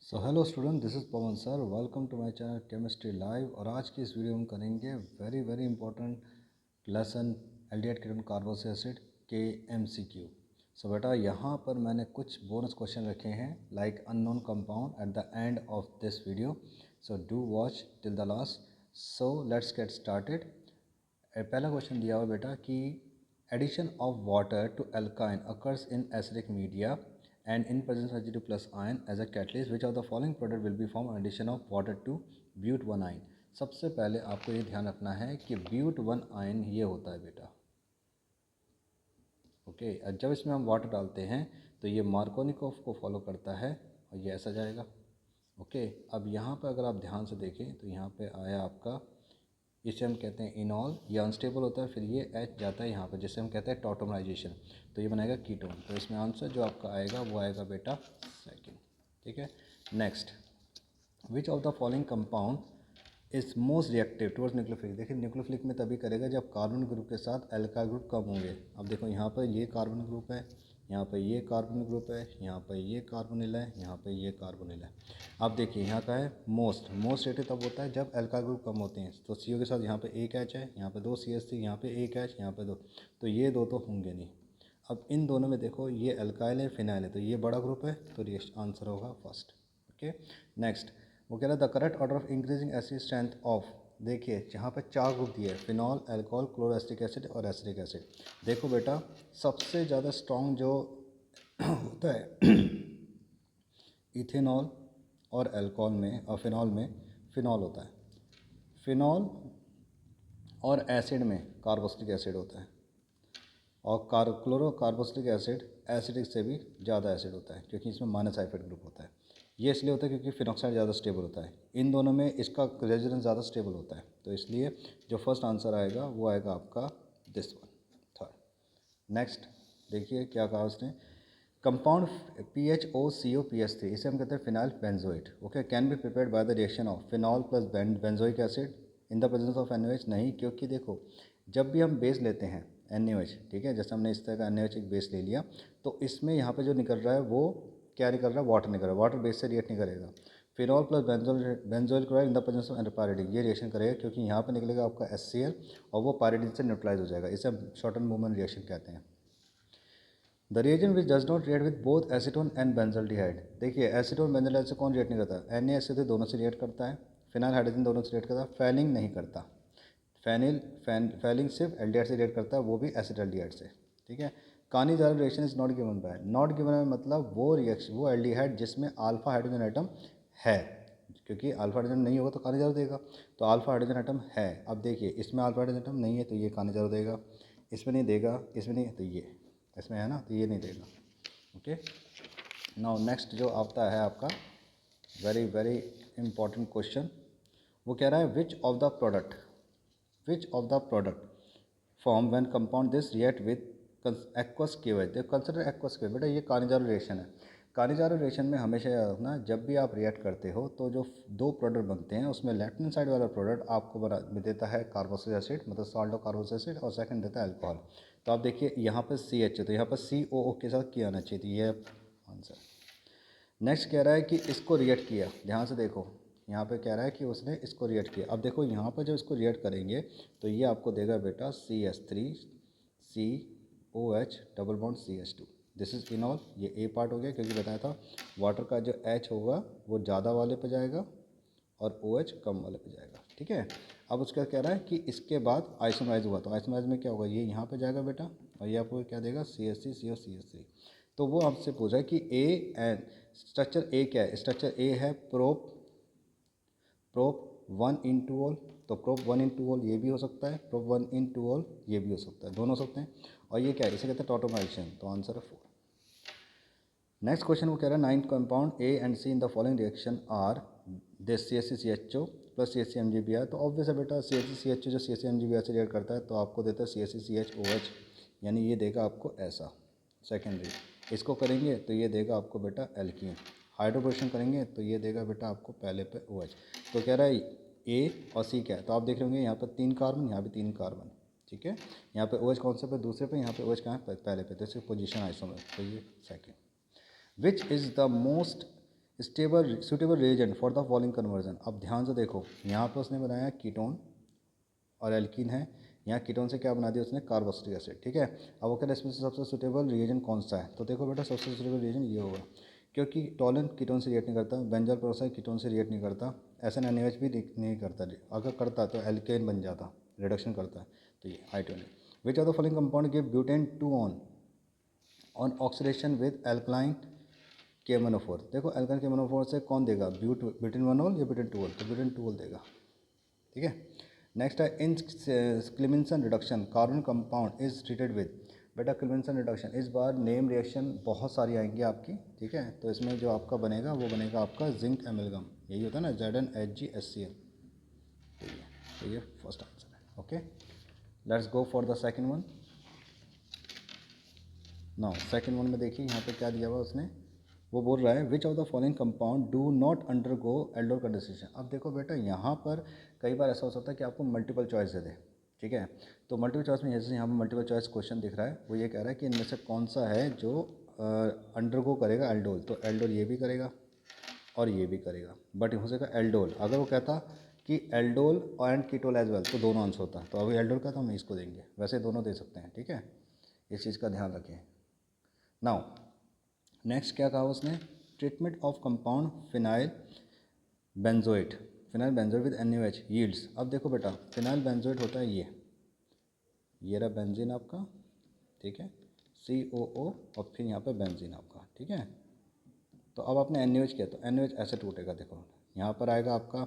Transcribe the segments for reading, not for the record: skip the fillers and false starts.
So hello student, this is Pawan sir. Welcome to my channel chemistry live. और आज की इस वीडियो में हम करेंगे very important lesson aldehyde ketone carboxylic acid के एमसीक्यू। सो बेटा, यहाँ पर मैंने कुछ बोनस क्वेश्चन रखे हैं like unknown compound at the end of this video. So do watch till the last. So let's get started. पहला क्वेश्चन दिया हुआ बेटा कि addition of water to alkyne occurs in acidic media and in presence of Hg2 plus ion as a catalyst, which of the following product will be formed on addition of water to but1 ion। सबसे पहले आपको ये ध्यान रखना है कि but1 ion ये होता है बेटा। ओके, जब इसमें हम वाटर डालते हैं तो ये मार्कोनिकोव को फॉलो करता है और ये ऐसा जाएगा। ओके, अब यहाँ पर अगर आप ध्यान से देखें तो यहाँ पे आया आपका, इसे हम कहते हैं इनॉल। ये अनस्टेबल होता है, फिर ये एच जाता है यहाँ पर जिसे हम कहते हैं टॉटोमराइजेशन, तो ये बनाएगा कीटोन। तो इसमें आंसर जो आपका आएगा वो आएगा बेटा सेकंड। ठीक है, next, which of the following compound is most reactive towards nucleophilic. देखिए न्यूक्लियोफिलिक में तभी करेगा जब कार्बन ग्रुप के साथ एल्काइल ग्रुप कम होंगे। अब देखो यहाँ पर ये कार्बन ग्रुप है, यहाँ पर ये कार्बन ग्रुप है, यहाँ पर ये कार्बोनिल है, यहाँ पर ये कार्बोनिल है। अब देखिए यहाँ का है मोस्ट रेटेड तब होता है जब एल्काइल ग्रुप कम होते हैं। तो CO के साथ यहाँ पे एक एच है, यहाँ पे 2 CH3, यहाँ पे एक एच, यहाँ पे 2, तो ये दो तो होंगे नहीं। अब इन दोनों में देखो ये एल्काइल है, फिनाइल है, तो ये बड़ा ग्रुप है, तो ये आंसर होगा फर्स्ट। ओके, नेक्स्ट, वो कह रहा है the correct order of increasing acid strength of. देखिए जहाँ पे 4 ग्रुप दिए, फिनॉल, अल्कोहल, क्लोरोएसिटिक एसिड और एसिटिक एसिड। देखो बेटा, सबसे ज़्यादा स्ट्रॉन्ग जो होता है इथेनॉल और अल्कोहल में और फिनॉल में फिनॉल होता है। फिनॉल और एसिड में कार्बोक्सिलिक एसिड होता है, और क्लोरोकार्बोक्सिलिक एसिड एसिडिक से भी ज़्यादा एसिड होता है क्योंकि इसमें माइनस हाइफाइड ग्रुप होता है। ये इसलिए होता है क्योंकि फिनॉक्साइड ज़्यादा स्टेबल होता है। इन दोनों में इसका रेजोनेंस ज़्यादा स्टेबल होता है, तो इसलिए जो फर्स्ट आंसर आएगा वो आएगा आपका दिस वन, थर्ड। नेक्स्ट देखिए क्या कहा उसने, कंपाउंड PHOCOPH3, इसे हम कहते हैं phenyl benzoate. Okay, can be prepared by the reaction of phenol plus benzoic acid in the presence of NaOH। नहीं, क्योंकि देखो जब भी हम बेस लेते हैं NaOH, ठीक है, जैसे हमने इस तरह का NaOH एक बेस ले लिया, तो इसमें यहाँ पे जो निकल रहा है वो क्या निकल रहा है, वाटर निकल रहा है। वाटर बेस से रिएक्ट नहीं करेगा। Phenol plus benzoyl chloride in the presence of antipyretic, ये रिएक्शन करेगा क्योंकि यहाँ पे निकलेगा आपका HCl और वो पायरेडिन से न्यूट्रलाइज हो जाएगा। इसे हम शॉर्टन मूवमेंट रिएक्शन कहते हैं। The reagent which does not react with both acetone and benzaldehyde. देखिए एसीटोन बेंजल्डिहाइड से कौन रिएक्ट नहीं करता, NaSO दोनों से रिएक्ट करता है, फिनाइल हाइड्रोजन दोनों से रिएक्ट करता है, फैलिंग नहीं करता। फैलिंग सिर्फ एल्डिहाइड से रिएक्ट करता है, वो भी एसिटाल्डिहाइड से। ठीक है, Cannizzaro reaction is not given by, not given है मतलब वो रिएक्शन वो एल्डिहाइड जिसमें अल्फा हाइड्रोजन एटम है, क्योंकि अल्फा हाइड्रोजन नहीं होगा तो कानीजारा देगा, तो अल्फा हाइड्रोजन एटम है। अब देखिए इसमें अल्फा हाइड्रोजन एटम नहीं है तो ये कानीजारा देगा, इसमें नहीं देगा, इसमें नहीं है तो ये इसमें है ना, तो ये नहीं देगा। ओके, नाउ नेक्स्ट जो आता है आपका वेरी इंपॉर्टेंट क्वेश्चन, वो कह रहा है which of the product form when compound this react with aqueous केवेज। देखो कंसिडर एक्वस केवेज, बेटा ये कानीजारा रिएक्शन है। कानीजारा रिएक्शन में हमेशा याद रखना, जब भी आप रिएक्ट करते हो तो जो दो प्रोडक्ट बनते हैं उसमें लेफ्ट हैंड साइड वाला प्रोडक्ट आपको बना देता है कार्बोक्सिलिक एसिड, मतलब सॉल्ट ऑफ कार्बोक्सिलिक एसिड, और सेकंड देता है अल्कोहल। तो आप देखिए यहाँ पर CH है तो यहाँ पर COO के साथ किया आना चाहिए, ये आंसर। नेक्स्ट कह रहा है कि इसको रिएक्ट किया, ध्यान से देखो यहाँ पे कह रहा है कि उसने इसको रिएक्ट किया। अब देखो यहाँ पर जब इसको रिएक्ट करेंगे तो ये आपको देगा बेटा CH3 COH double bond CH2। This is इनॉल, ये A पार्ट हो गया क्योंकि बताया था वाटर का जो H होगा वो ज़्यादा वाले पे जाएगा और OH कम वाले पे जाएगा। ठीक है, अब उसका कह रहा है कि इसके बाद आइसोमराइज हुआ, तो आइसोमराइज में क्या होगा, ये यहाँ पे जाएगा बेटा और ये आपको क्या देगा CH3 CO CH3। तो वो आपसे पूछा है कि A एंड स्ट्रक्चर A क्या है, स्ट्रक्चर A है प्रोप 1 into ऑल, तो प्रोप 1 into ऑल ये भी हो सकता है, प्रोप 1 into ऑल ये भी हो सकता है, दोनों हो सकते हैं। और ये क्या है, इसे कहते हैं टॉटोमराइजेशन, तो आंसर है 4। नेक्स्ट क्वेश्चन वो कह रहा है 9 compound A and C in the following reaction are this CH3CHO plus CH3MgBr। तो ऑब्वियस है बेटा CH3CHO जो CH3MgBr से रिएक्ट करता है तो आपको देता है CH3CHOH, यानी ये देगा आपको ऐसा सेकेंडरी। इसको करेंगे तो ये देगा आपको बेटा एल्कीन। हाइड्रोबोरेशन करेंगे तो ये देगा बेटा आपको पहले पे OH। तो कह रहा है A और C क्या है, तो आप देख रहे होंगे यहाँ पर 3 कार्बन, यहाँ पे 3 कार्बन। ठीक है, यहाँ पे OH कौन से पे, दूसरे पे, यहाँ पे OH कहाँ है, पहले पे, तो इसकी पोजीशन आइसोमर, तो ये second. Which is the most stable suitable reagent for the following conversion. अब ध्यान से देखो, यहाँ पर उसने बनाया कीटोन और एल्कीन है, यहाँ कीटोन से क्या बना दिया उसने, कार्बोक्सिलिक एसिड। ठीक है, अब वो कह रहा है इसमें से सबसे सुटेबल रिएजेंट कौन सा है, तो देखो बेटा सबसे सुटेबल रिएजेंट ये होगा, क्योंकि टॉलन कीटोन से रिएक्ट नहीं करता, बेंजोल पेरोक्साइड कीटोन से रिएक्ट नहीं करता, SnNaOH भी नहीं करता, अगर करता तो एल्केन बन जाता, रिडक्शन करता है। तो ये I20। Which of the following compound give butane 2 on oxidation with alkaline KMnO4। देखो एल्कलाइन KMnO4 से कौन देगा, ब्यूटेन 1 या ब्यूटेन 2, तो ब्यूटेन 2 देगा। ठीक है, नेक्स्ट है in Clemmensen reduction carbon compound is treated with. बेटा क्लेमेंसन रिडक्शन इस बार नेम रिएक्शन बहुत सारी आएंगी आपकी। ठीक है, तो इसमें जो आपका बनेगा वो बनेगा आपका जिंक एमेलगम, यही होता है ना, ZnHgHCl। तो ये फर्स्ट आंसर है। Okay, let's go for the second one. Now second one में देखिए यहाँ पे क्या दिया हुआ उसने, वो बोल रहा है which of the following compound do not undergo aldol condensation. अब देखो बेटा यहाँ पर कई बार ऐसा हो सकता है कि आपको मल्टीपल चॉइस दे दे। ठीक है, तो मल्टीपल चॉइस में जैसे यहाँ पर मल्टीपल चॉइस क्वेश्चन दिख रहा है, वो ये कह रहा है कि इनमें से कौन सा है जो अंडरगो करेगा एल्डोल। तो एल्डोल ये भी करेगा और ये भी करेगा, बट हो सकेगा एल्डोल। अगर वो कहता कि aldol and ketol as well तो दोनों आंसर होता, तो अभी एल्डोल का तो हम इसको देंगे, वैसे दोनों दे सकते हैं। ठीक है, इस चीज़ का ध्यान रखें। नाउ नेक्स्ट क्या कहा उसने, treatment of compound phenyl benzoate, phenyl benzoate with NaOH yields. अब देखो बेटा फिनाइल बेंजोएट होता है ये रहा बेंजीन आपका। ठीक है, COO और फिर यहाँ पे बेंजीन आपका। ठीक है, तो अब आपने NaOH किया तो NaOH ऐसे टूटेगा, देखो यहाँ पर आएगा आपका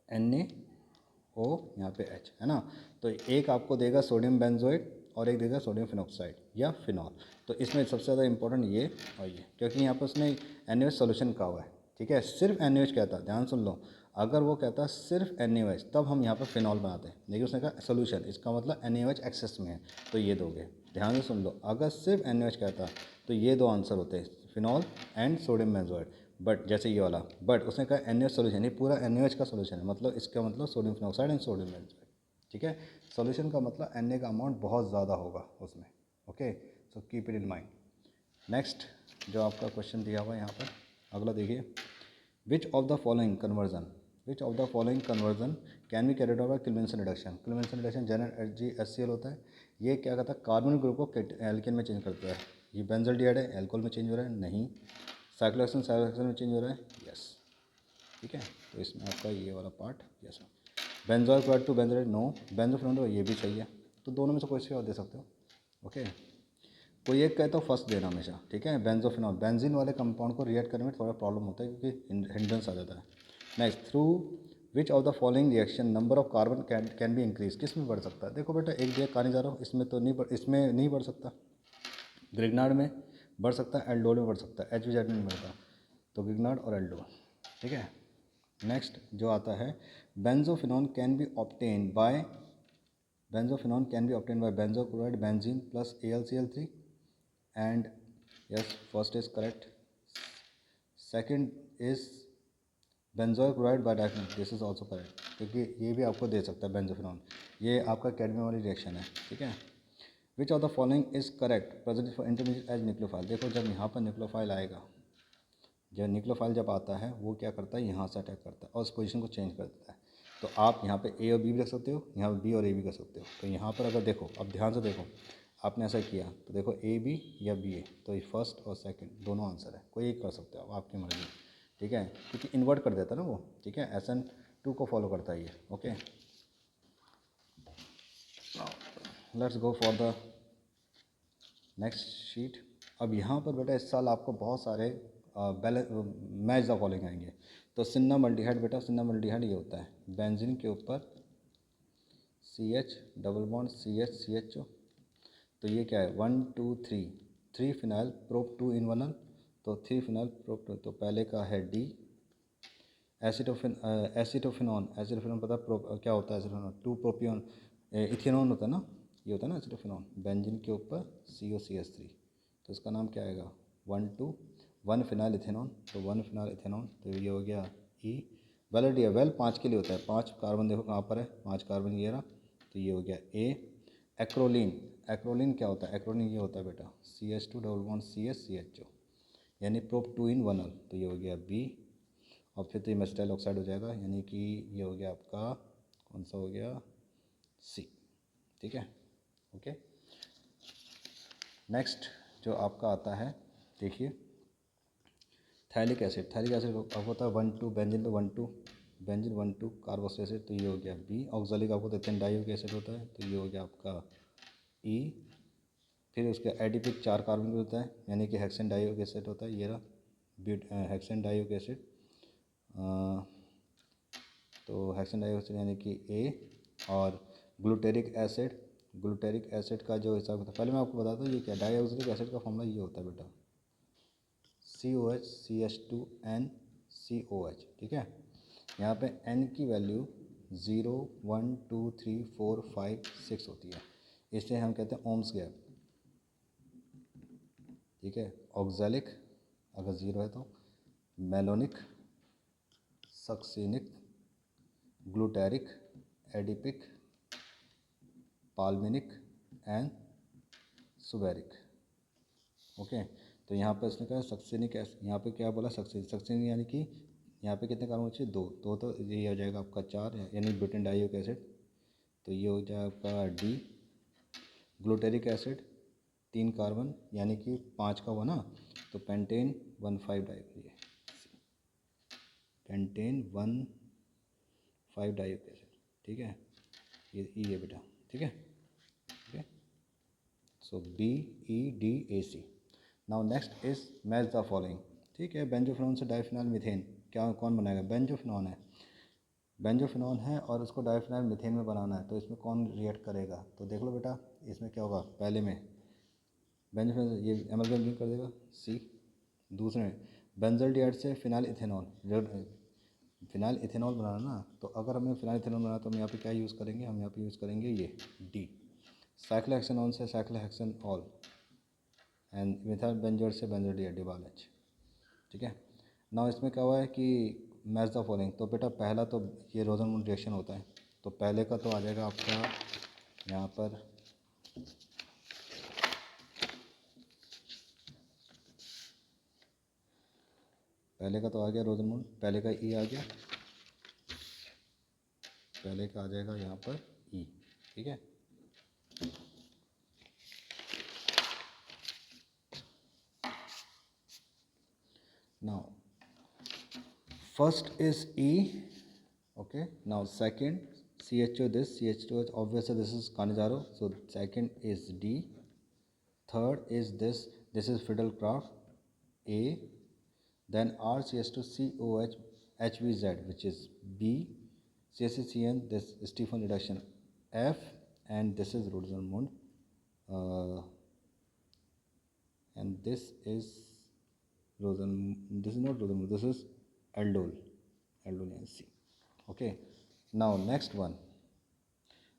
NaO, यहाँ पे H है ना, तो एक आपको देगा सोडियम बेंजोएट और एक देगा सोडियम फिनॉक्साइड या फिनॉल। तो इसमें सबसे ज़्यादा इंपॉर्टेंट ये और ये, क्योंकि यहाँ पर उसने NaOH सोल्यूशन कहा हुआ है। ठीक है, सिर्फ NaOH कहता, ध्यान सुन लो, अगर वो कहता सिर्फ NaOH तब हम यहाँ पर फिनॉल बनाते हैं, लेकिन उसने कहा सोल्यूशन, इसका मतलब NaOH एक्सेस में है, तो ये दोगे। ध्यान से सुन लो, अगर सिर्फ NaOH कहता तो ये दो आंसर होते हैं, phenol and sodium benzoate. But जैसे ये वाला, बट उसने कहा NaOH सोल्यूशन, ये पूरा NaOH का सोल्यूशन है, मतलब इसका मतलब sodium phenoxide and sodium benzoate. ठीक है, सोल्यूशन का मतलब Na का अमाउंट बहुत ज़्यादा होगा उसमें। Okay, so keep it in mind. Next जो आपका क्वेश्चन दिया हुआ है यहाँ पर, अगला देखिए, विच of the following conversion can be carried out by Clemmensen reduction. Clemmensen reduction ZnHgHCl होता है, ये क्या कहता है, कार्बन ग्रुप को एल्केन में चेंज करता है। ये बेंजोल्डिहाइड है, एल्कोहल में चेंज हो रहा है, नहीं। साइक्लोहेक्सेन में चेंज हो रहा है, यस। ठीक है, तो इसमें आपका ये वाला part yes. Benzoyl chloride to benzoate, no. Benzophenol ये भी सही है, तो दोनों में से कोई सी और दे सकते हो। ओके, कोई एक कहे तो फर्स्ट देना हमेशा। ठीक है, बेंजोफिनॉल, बेंजीन वाले कंपाउंड को रिएक्ट करने में थोड़ा प्रॉब्लम होता है क्योंकि हिंड्रेंस आ जाता है। Next, through which of the following reaction number of carbon can be increase, किस में बढ़ सकता है। देखो बेटा एक दिया कहा नहीं जा रहा हूँ, इसमें तो नहीं इसमें नहीं बढ़ सकता, ग्रिग्नार्ड में बढ़ सकता है, एल्डोल में बढ़ सकता है, HVZ में नहीं बढ़ता, तो ग्रिग्नार्ड और एल्डोल। ठीक है, नेक्स्ट जो आता है, benzophenone can be obtain by benzo chloride benzene plus AlCl3 and yes, first is correct, second is benzoyl chloride by diphene, this is also correct, क्योंकि ये भी आपको दे सकता है बेंजोफिनॉन, ये आपका कैडमियम वाली रिएक्शन है। ठीक है, which of the following is correct present for intermediate as nucleophile. देखो जब यहाँ पर न्यूक्लियोफाइल आएगा, जब न्यूक्लियोफाइल जब आता है वो क्या करता है, यहाँ से अटैक करता है और उस पोजीशन को चेंज कर देता है। तो आप यहाँ पे A और B भी रख सकते हो, यहाँ पे B और A भी कर सकते हो। तो यहाँ पर अगर देखो, अब ध्यान से देखो, आपने ऐसा किया तो देखो AB या BA, तो ये फर्स्ट और सेकंड दोनों आंसर है, कोई एक कर सकते हो, आपकी मर्जी। ठीक है, क्योंकि इन्वर्ट कर देता है ना वो। ठीक है, SN2 को फॉलो करता है ये। Okay, let's go for the next sheet. अब यहाँ पर बेटा इस साल आपको बहुत सारे मैच द फॉलोइंग आएंगे। तो सिन्नामल्डिहाइड, बेटा सिन्नामल्डिहाइड ये होता है बेंजीन के ऊपर CH डबल बॉन्ड CH तो ये क्या है 1 2 3 3 फिनाइल प्रोप 2 इनवनल, तो 3 फिनाइल प्रोप 2, तो पहले का है D। एसिटोफिनॉन पता क्या होता है, एसिटोफिनॉन 2 प्रोपियन इथेनॉन होता है ना, ये होता है ना एसिटोफिनॉन, बेंजीन के ऊपर COCH3, तो इसका नाम क्या आएगा 1 फिनाइल इथेनॉन, तो 1 फिनाइल इथेनॉन, तो ये हो गया E। वेल 5 के लिए होता है, 5 कार्बन देखो कहाँ पर है, 5 कार्बन ये रहा, तो ये हो गया A। एक्रोलीन क्या होता है, एक्रोलीन ये होता है बेटा CH2 double bond CH CHO, यानी प्रोप 2 in 1 तो ये हो गया बी। और फिर तो ये मेसिटाइल ऑक्साइड हो जाएगा, यानी कि ये हो गया आपका कौन सा हो गया, सी। ठीक है, ओके। नेक्स्ट जो आपका आता है, देखिए थैलिक एसिड। थैलिक एसिड आपको होता है 1,2 बेंजीन पे 1,2 बेंजीन 1,2 कार्बोक्सिलिक एसिड, तो ये हो गया बी। ऑक्जेलिक आपको इथेन डाइओक्सिक एसिड होता है, तो ये हो गया आपका ई। फिर उसके एडिपिक 4 कार्बन भी होता है, यानी कि हेक्सेन डाइओक्सिक एसिड होता है, ये रहा हेक्सेन डाइओक्सिक एसिड। तो हेक्सेन डाइओक्सिक एसिड यानी कि ए। और ग्लूटेरिक एसिड, ग्लूटेरिक एसिड का जो हिसाब होता है, पहले मैं आपको बताता हूँ ये क्या, डाइऑक्सिलिक एसिड का फॉर्मूला ये होता है बेटा, COH CH2N COH। ठीक है, यहाँ पे N की वैल्यू 0 1 2 3 4 5 6 होती है, इसलिए हम कहते हैं ओम्स गैप। ठीक है, ऑक्जेलिक अगर 0 है तो malonic, succinic, glutaric, adipic, pimelic and suberic. Okay, तो यहाँ पर इसने कहा सक्सिनिक एसिड, यहाँ पे क्या बोला सक्सिनिक यानी कि यहाँ पे कितने कार्बन बचे, 2, तो ये हो जाएगा आपका 4, यानी ब्यूटेन डाइओक्सिक एसिड, तो ये हो जाएगा आपका डी। ग्लूटेरिक एसिड 3 कार्बन यानी कि 5 का हुआ ना, तो पेंटेन 1,5 डाइओक्सिक, पेंटेन 1,5 डाइओक्सिक एसिड। ठीक है, ये ई है बेटा। ठीक है, okay, so BEDAC। Now next is match the following. ठीक है, बेंजोफिनॉन से डाइफिनाइल मीथेन क्या कौन बनाएगा, बेंजोफिनॉन है, बेंजोफिनॉन है और उसको डाइफिनाइल मीथेन में बनाना है, तो इसमें कौन रिएक्ट करेगा, तो देख लो बेटा इसमें क्या होगा, पहले में बेंजोफिनॉन ये एमल्गेम कर देगा सी। दूसरे में बेंजल्डिहाइड से फिनाइल इथेनॉल, फिनाइल इथेनॉल बनाना ना, तो अगर हमें फिनाइल इथेनॉल बनाना तो हम यहाँ पे क्या यूज़ करेंगे, हम यहाँ पे यूज़ करेंगे ये डी। साइक्लोहेक्सेनॉन से साइक्लोहेक्सेनॉल एंड मिथाइल बेंजोएट से बेंजोडिहाइड डिबाल-H। ठीक है, ना इसमें क्या हुआ है कि मैच द फॉलोइंग, तो बेटा पहला तो ये रोजनमूड रिएक्शन होता है, तो पहले का तो आ जाएगा आपका यहाँ पर पहले का तो आ गया रोजनमूड, पहले का ई आ गया, पहले का आ जाएगा यहाँ पर ई। ठीक है, now first is E, okay, now second CHO, this CH2 is obviously this is Cannizzaro, so second is D, third is this is Fiddlecraft A, then RCH2COH HVZ which is B, CSCN this Stephen reduction F, and this is Rosenmund and this is this is not Rosenmund, this is aldol C. Okay, now next one.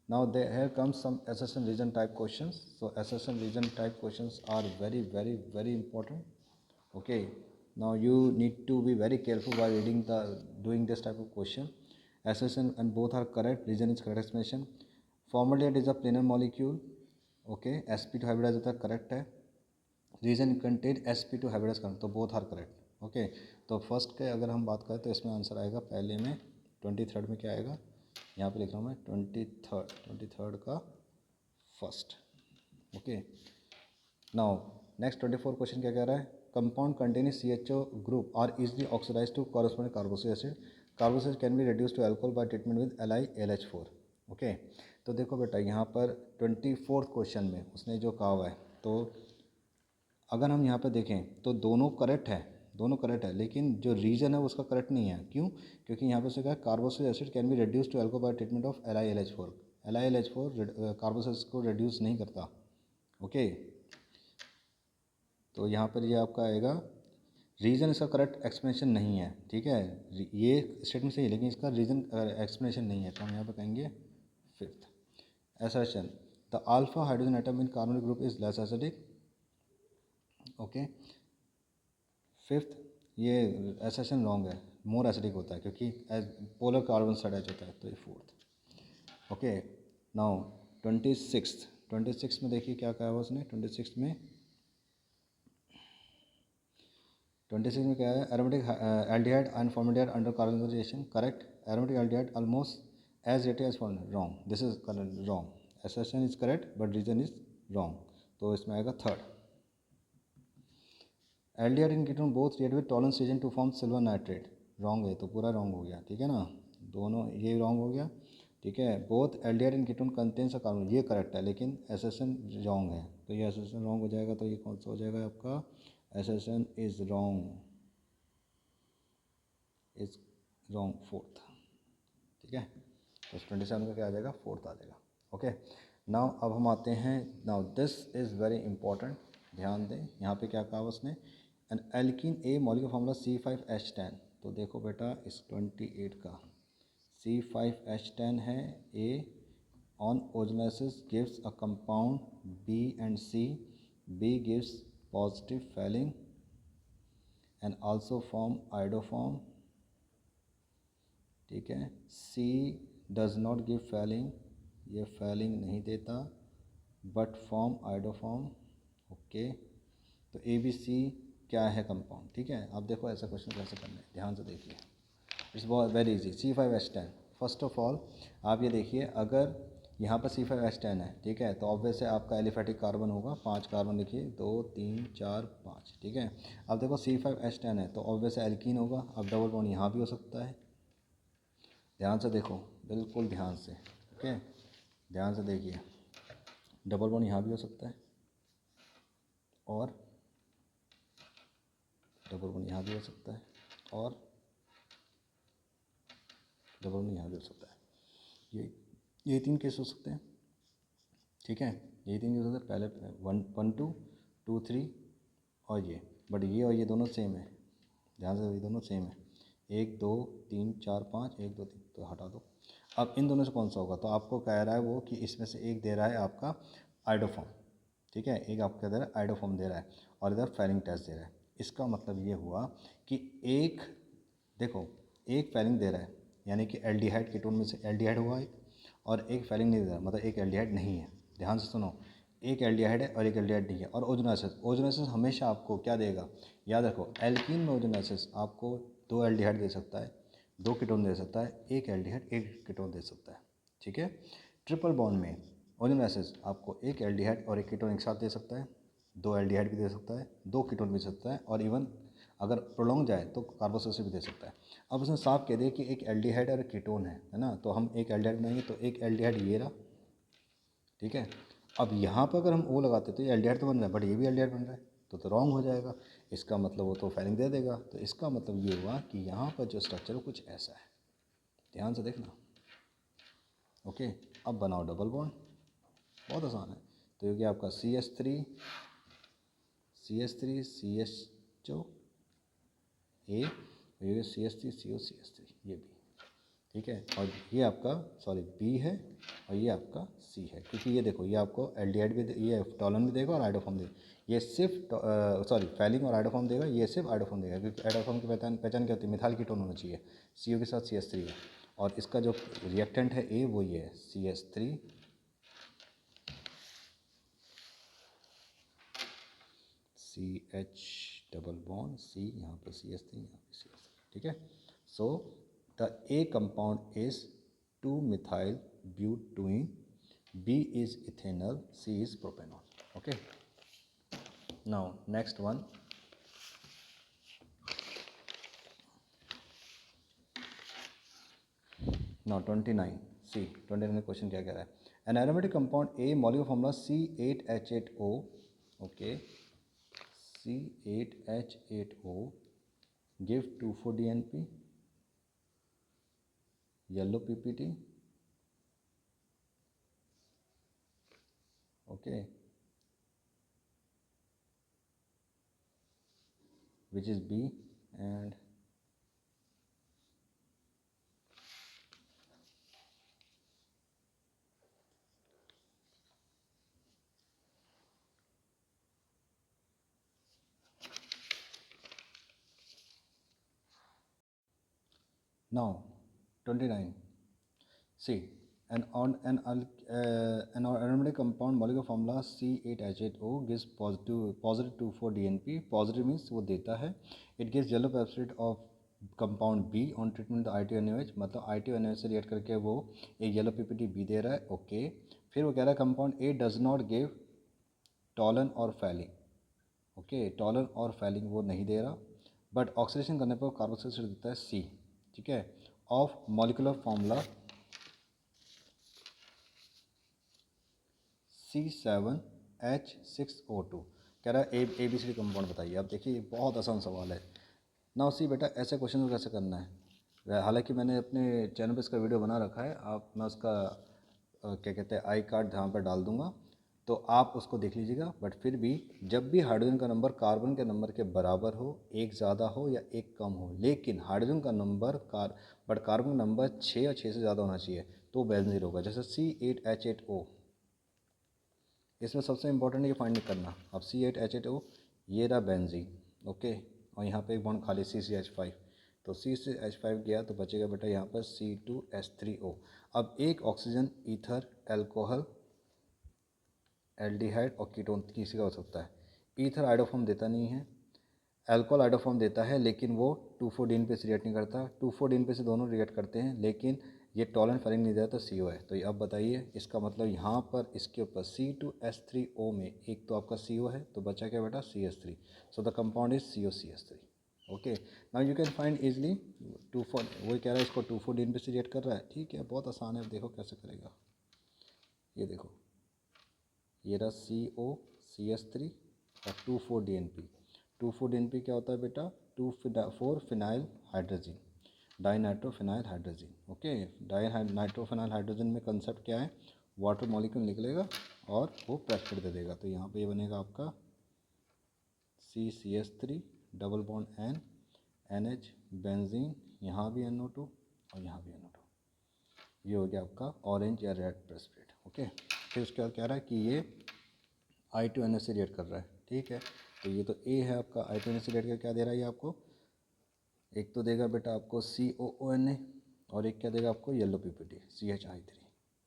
Now here comes some assertion region type questions. So assertion region type questions are very important. Okay, now you need to be very careful while doing this type of question. Assertion and both are correct, region is correct explanation. Formaldehyde is a planar molecule. Okay, sp2 hybridized होता है, correct है। Reason contain sp2 hybridise करना, तो both are correct. Okay, तो first के अगर हम बात करें तो इसमें आंसर आएगा पहले में 23rd में क्या आएगा, यहाँ पे लिख रहा हूँ मैं 23rd का first. Okay, now next 24 question क्या कह रहा है, compound containing CHO group are easily oxidize to corresponding carboxylic acid, carboxylic can be reduce to alcohol by treatment with LiLH4। Okay, तो देखो बेटा यहाँ पर 24th क्वेश्चन में उसने जो कहा हुआ है, तो अगर हम यहाँ पर देखें तो दोनों करेक्ट है, लेकिन जो रीजन है उसका करेक्ट नहीं है। क्यों? क्योंकि यहाँ पे से कहा carboxylic acid can be reduce to alcohol by treatment of LiLH4। LiLH4 carboxylic को रिड्यूस नहीं करता। ओके, तो यहाँ पर ये आपका आएगा रीज़न, इसका करेक्ट एक्सप्लेनेशन नहीं है। ठीक है, ये स्टेटमेंट सही है लेकिन इसका रीज़न एक्सप्लेनेशन नहीं है, तो हम यहाँ पर कहेंगे fifth. Assertion, the alpha hydrogen atom in carbonic group is less acidic. Okay, fifth ये एसेशन रॉन्ग है, मोर एसिडिक होता है क्योंकि पोलर कार्बन साइड एच होता है, तो ये फोर्थ। ओके, नाउ 26 में देखिए क्या कहा है उसने, 26 में 26 में क्या है, aromatic aldehyde and formaldehyde under carbonization, correct. Aromatic aldehyde almost as rated as formaldehyde, wrong. This is wrong. Assertion is correct but reason is wrong. तो इसमें आएगा third. Aldehyde in ketone both react with tolerance reason to form silver nitrate, wrong है. तो पूरा wrong हो गया, ठीक है ना. दोनों ये रॉन्ग हो गया, ठीक है. Both aldehyde in ketone contains a carbon, ये करेक्ट है, लेकिन असर्शन रॉन्ग है. तो ये असर्शन रॉन्ग हो जाएगा. तो ये कौन सा हो जाएगा आपका, assertion is wrong, is wrong, fourth. ठीक है. तो 27 का क्या आ जाएगा, फोर्थ आ जाएगा. ओके. नाउ अब हम आते हैं, now this is very important, ध्यान दें. यहाँ पे क्या कहा उसने, an alkene A molecular formula C5H10. तो देखो बेटा इस 28 का C5H10 है. A on ozonolysis gives a compound B and C. B gives positive Fehling and also form iodoform, ठीक है. C does not give Fehling, ये Fehling नहीं देता बट फॉर्म iodoform. ओके. तो ABC क्या है, कंपाउंड, ठीक है. आप देखो ऐसा क्वेश्चन कैसे करना है, ध्यान से देखिए. इट्स बहुत very easy. C5H10, first of all आप ये देखिए, अगर यहाँ पर C5H10 है, ठीक है, तो ऑब्वियस है आपका एलिफेटिक कार्बन होगा. 5 कार्बन लिखिए, 2 3 4 5, ठीक है. अब देखो C5H10 है तो ऑब्वियस है एल्कीन होगा. अब डबल बॉन्ड यहाँ भी हो सकता है. ध्यान से देखो, बिल्कुल ध्यान से, ओके. ध्यान से देखिए, डबल बॉन्ड यहाँ भी हो सकता है और डबल बॉन्ड यहाँ भी हो सकता है और डबल बॉन्ड यहाँ भी हो सकता है. ये 3 केस हो सकते हैं, ठीक है. ये 3 केस होते हैं. पहले 1 2 2 3 और ये, बट ये और ये दोनों सेम है. ध्यान से, ये दोनों सेम है. 1 2 3 4 5, 1 2 3, तो हटा दो. अब इन दोनों से कौन सा होगा, तो आपको कह रहा है वो कि इसमें से एक दे रहा है आपका आइडोफॉर्म, ठीक है. एक आपका दे रहा है आइडोफॉर्म दे रहा है और इधर फेलिंग टेस्ट दे रहा है. इसका मतलब ये हुआ कि एक, देखो, एक फेलिंग दे रहा है यानी कि एल्डिहाइड कीटोन में से एल्डिहाइड हुआ एक, और एक फेलिंग नहीं दे रहा, मतलब एक एल्डिहाइड नहीं है. ध्यान से सुनो, एक एल्डिहाइड है और एक एल्डिहाइड नहीं है. और ओजोनाइसिस हमेशा आपको क्या देगा, याद रखो, एल्कीन में ओजोनाइसिस आपको 2 एल्डिहाइड दे सकता है, 2 कीटोन दे सकता है, एक एल्डिहाइड एक कीटोन दे सकता है, ठीक है. ट्रिपल बॉन्ड में ओजोनाइसिस आपको एक एल्डिहाइड और एक कीटोन एक साथ दे सकता है, 2 एल्डिहाइड भी दे सकता है, 2 कीटोन भी दे सकता है, और इवन अगर प्रोलॉन्ग जाए तो कार्बोक्सिल भी दे सकता है. अब उसने साफ कह दिया कि एक एल्डिहाइड और एक कीटोन है ना, तो हम एक एल्डिहाइड बनाएंगे. तो एक एल्डिहाइड ये रहा, ठीक है. अब यहाँ पर अगर हम O लगाते तो ये एल्डिहाइड तो बन रहा है, बट ये भी एल्डिहाइड बन रहा है, तो रॉन्ग हो जाएगा. इसका मतलब वो तो फेलिंग दे देगा. तो इसका मतलब ये हुआ कि यहाँ पर जो स्ट्रक्चर है कुछ ऐसा है. ध्यान से देखना, ओके. अब बनाओ डबल बॉन्ड, बहुत आसान है. तो ये क्या आपका CH3 CH3 CHO A, ये CH3 CO CH3, ये भी, ठीक है. और ये आपका सॉरी B है और ये आपका C है, क्योंकि ये देखो ये आपको एल्डिहाइड भी ये टॉलन भी देगा और आइडोफॉर्म देगा. ये सिर्फ सॉरी फेलिंग और आइडोफॉर्म देगा, ये सिर्फ आइडोफॉर्म देगा, क्योंकि आइडोफॉर्म की पहचान क्या होती है, मिथाइल कीटोन होना चाहिए. CO के साथ CH3 है, और इसका जो रिएक्टेंट है A वो ये है CH3 CH double bond C, यहाँ पर CH3, यहाँ पर CH3, ठीक है. So the A compound is 2-methyl butene, B is ethanol, C is propanol. Okay. Now next one. Now 29. See 29 question क्या कह रहा है. An aromatic compound A molecular formula C8H8O. Okay. C8H8O give 2,4-DNP, yellow PPT, okay, which is B. And now 29. See, and on an aromatic compound molecular formula C8H8O gives positive 2,4-DNP. Positive means वो देता है. It gives yellow peptide of compound B on treatment the ITO-NaOH, मतलब ITO-NaOH से react करके वो एक yellow PPT B दे रहा है. ओके, फिर वो कह रहा है compound A does not give Tollens और फैलिंग. ओके, टॉलन और फैलिंग वो नहीं दे रहा, बट ऑक्सीडेशन करने पर कार्बोक्सिल देता है सी. ठीक है, ऑफ मॉलिकुलर फॉर्मूला C7H6O2. कह रहा है A B C D compound बताइए. अब देखिए बहुत आसान सवाल है ना. सी बेटा ऐसे क्वेश्चन को कैसे करना है. हालांकि मैंने अपने चैनल पे इसका वीडियो बना रखा है. मैं उसका क्या कहते हैं आई कार्ड यहाँ पर डाल दूँगा, तो आप उसको देख लीजिएगा. बट फिर भी जब भी हाइड्रोजन का नंबर कार्बन के नंबर के बराबर हो, एक ज़्यादा हो या एक कम हो, लेकिन हाइड्रोजन का नंबर कार्बन का नंबर 6 या 6 से ज़्यादा होना चाहिए, तो बेंजीन होगा. जैसे C8H8O, इसमें सबसे इंपॉर्टेंट ये फाइंड करना. अब C8H8O ये रहा बेंजीन. ओके, और यहाँ पे एक बॉन्ड खाली CCH5, तो CCH5 गया तो बचेगा बेटा यहाँ पर C2H3O. अब एक ऑक्सीजन, ईथर, एल्कोहल, एल्डिहाइड और कीटोन किसी का हो सकता है. ईथर आइडोफॉर्म देता नहीं है, एल्कोहल आइडोफॉर्म देता है, लेकिन वो 2,4-डीन पे से रिएक्ट नहीं करता. 2,4-डीन पे से दोनों रिएक्ट करते हैं, लेकिन ये टॉलन फैलिंग नहीं देता, तो CO है. तो अब बताइए इसका मतलब यहाँ पर इसके ऊपर C2H3O में एक तो आपका CO है, तो बचा क्या बेटा CH3. So the compound is COCH3. Okay, now you can find easily 2,4. वही कह रहा है इसको 2,4-डीन पे से रिएक्ट कर रहा है. ठीक है, बहुत आसान है. देखो कैसे करेगा. ये देखो, ये रहा COCH3 और 2,4-DNP. 2,4-DNP क्या होता है बेटा, 2,4 phenyl hydrogen, dinitrophenyl hydrogen. Okay, dinitrophenyl hydrogen में कंसेप्ट क्या है, वाटर मॉलिक्यूल निकलेगा और वो प्रेशर दे देगा. तो यहाँ पे ये बनेगा आपका CCH3 double bond N NH benzene, यहाँ भी NO2 और यहाँ भी NO2. ये हो गया आपका ऑरेंज या रेड प्रेसिपिटेट. ओके, फिर उसके बाद कह रहा है कि ये I2NH से रिएक्ट कर रहा है. ठीक है, तो ये तो A है आपका. I2NH से रिएक्ट कर क्या दे रहा है ये आपको, एक तो देगा बेटा आपको COONA और एक क्या देगा आपको येलो पीपीटी CHI3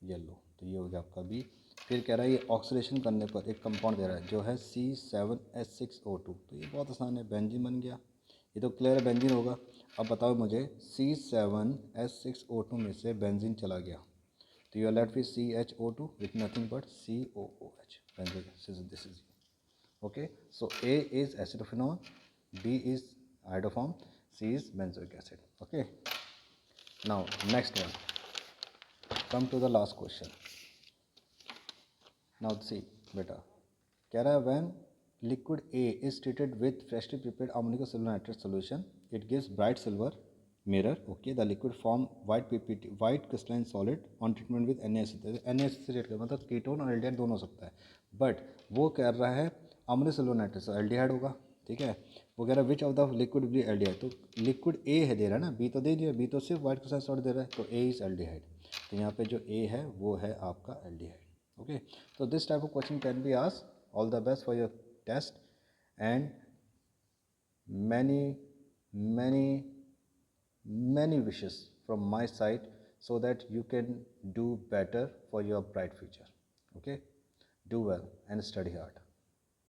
येलो. तो ये हो गया आपका B. फिर कह रहा है ये ऑक्सीडेशन करने पर एक कंपाउंड दे रहा है जो है C7H6O2. तो ये बहुत आसान है, बेंजीन बन गया. ये तो क्लियर है बेंजीन होगा. अब बताओ मुझे C7H6O2 में से बेंजीन चला गया, तो you are left with CHO2 with nothing but COOH. This is okay. So A is acetophenol, B is iodoform, C is benzoic acid. Okay. Now next one. Come to the last question. Now see beta. कह रहा है when liquid A is treated with freshly prepared ammonium silver nitrate solution, it gives bright silver mirror. Okay, the liquid form white PPT, white crystalline solid on treatment with NaCl. NaCl से react कर मतलब ketone और aldehyde दोनों हो सकता है, but वो कह रहा है अमोनियम सिल्वर नाइट्रेट एल्डिहाइड होगा. ठीक है, वो कह रहा है which of the liquid be aldehyde. तो लिक्विड ए है दे रहा है ना, बी तो दे दिया, बी तो सिर्फ वाइट क्रिस्टलाइन सॉल्ट दे रहा है, तो ए इज एल्डिहाइड. तो यहाँ पे जो ए है वो है आपका aldehyde. Okay, so this type of question can be asked. All the best for your test and many many many wishes from my side so that you can do better for your bright future. Okay, do well and study hard.